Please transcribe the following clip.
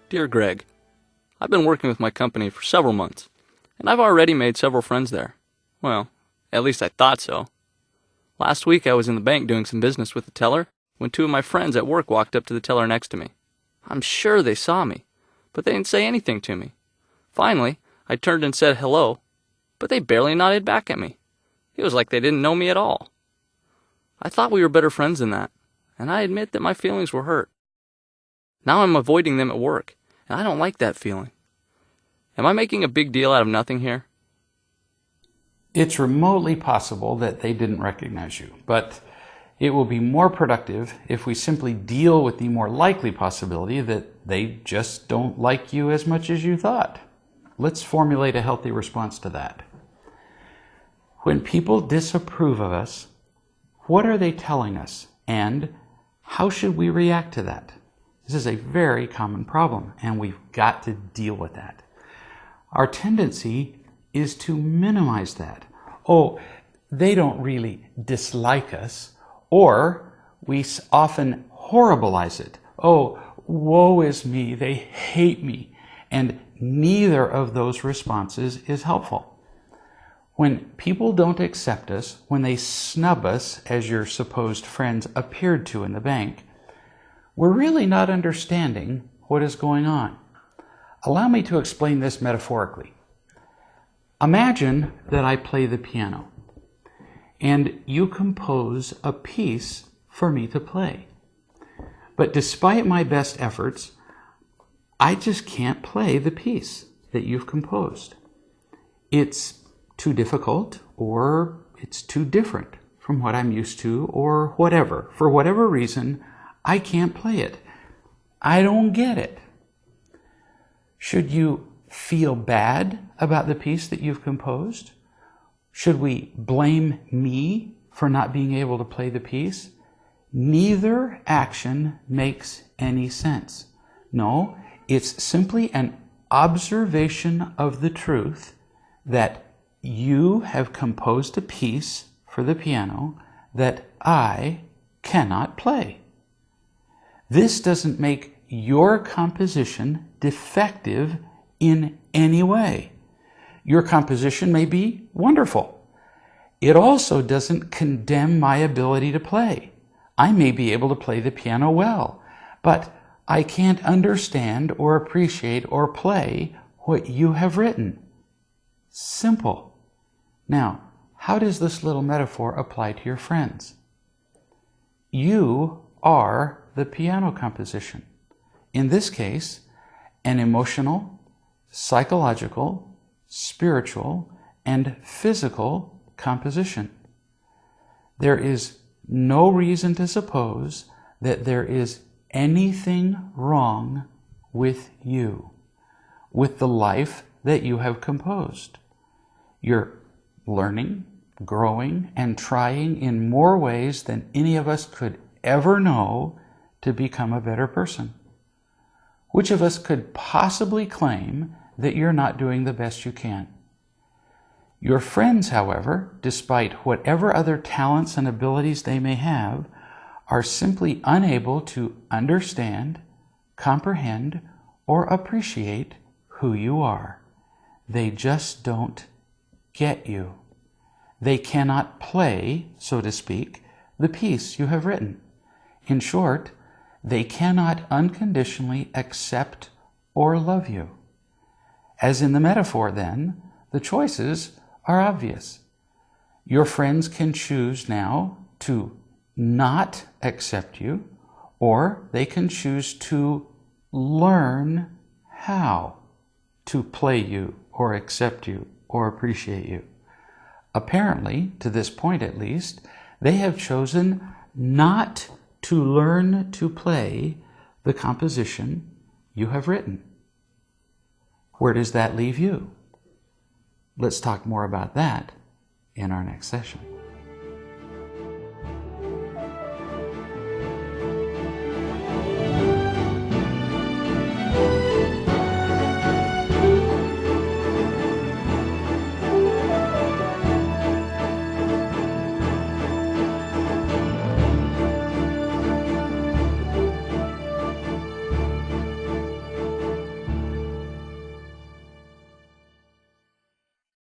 Dear Greg, I've been working with my company for several months, and I've already made several friends there. Well, at least I thought so. Last week I was in the bank doing some business with the teller when two of my friends at work walked up to the teller next to me. I'm sure they saw me, but they didn't say anything to me. Finally, I turned and said hello, but they barely nodded back at me. It was like they didn't know me at all. I thought we were better friends than that, and I admit that my feelings were hurt. Now I'm avoiding them at work, and I don't like that feeling. Am I making a big deal out of nothing here? It's remotely possible that they didn't recognize you, but it will be more productive if we simply deal with the more likely possibility that they just don't like you as much as you thought. Let's formulate a healthy response to that. When people disapprove of us, what are they telling us, and how should we react to that? This is a very common problem, and we've got to deal with that. Our tendency is to minimize that. Oh, they don't really dislike us, or we often horribilize it. Oh, woe is me, they hate me. And neither of those responses is helpful. When people don't accept us, when they snub us, as your supposed friends appeared to in the bank, we're really not understanding what is going on. Allow me to explain this metaphorically. Imagine that I play the piano, and you compose a piece for me to play. But despite my best efforts, I just can't play the piece that you've composed. It's too difficult, or it's too different from what I'm used to, or whatever. For whatever reason, I can't play it. I don't get it. Should you feel bad about the piece that you've composed? Should we blame me for not being able to play the piece? Neither action makes any sense. No, it's simply an observation of the truth that you have composed a piece for the piano that I cannot play. This doesn't make your composition defective in any way. Your composition may be wonderful. It also doesn't condemn my ability to play. I may be able to play the piano well, but I can't understand or appreciate or play what you have written. Simple. Now, how does this little metaphor apply to your friends? You are the piano composition. In this case, an emotional, psychological, spiritual, and physical composition. There is no reason to suppose that there is anything wrong with you, with the life that you have composed. You're learning, growing, and trying in more ways than any of us could ever know to become a better person. Which of us could possibly claim that you're not doing the best you can? Your friends, however, despite whatever other talents and abilities they may have, are simply unable to understand, comprehend, or appreciate who you are. They just don't get you. They cannot play, so to speak, the piece you have written. In short, they cannot unconditionally accept or love you. As in the metaphor, then, the choices are obvious. Your friends can choose now to not accept you, or they can choose to learn how to play you or accept you or appreciate you. Apparently, to this point at least, they have chosen not to learn to play the composition you have written. Where does that leave you? Let's talk more about that in our next session.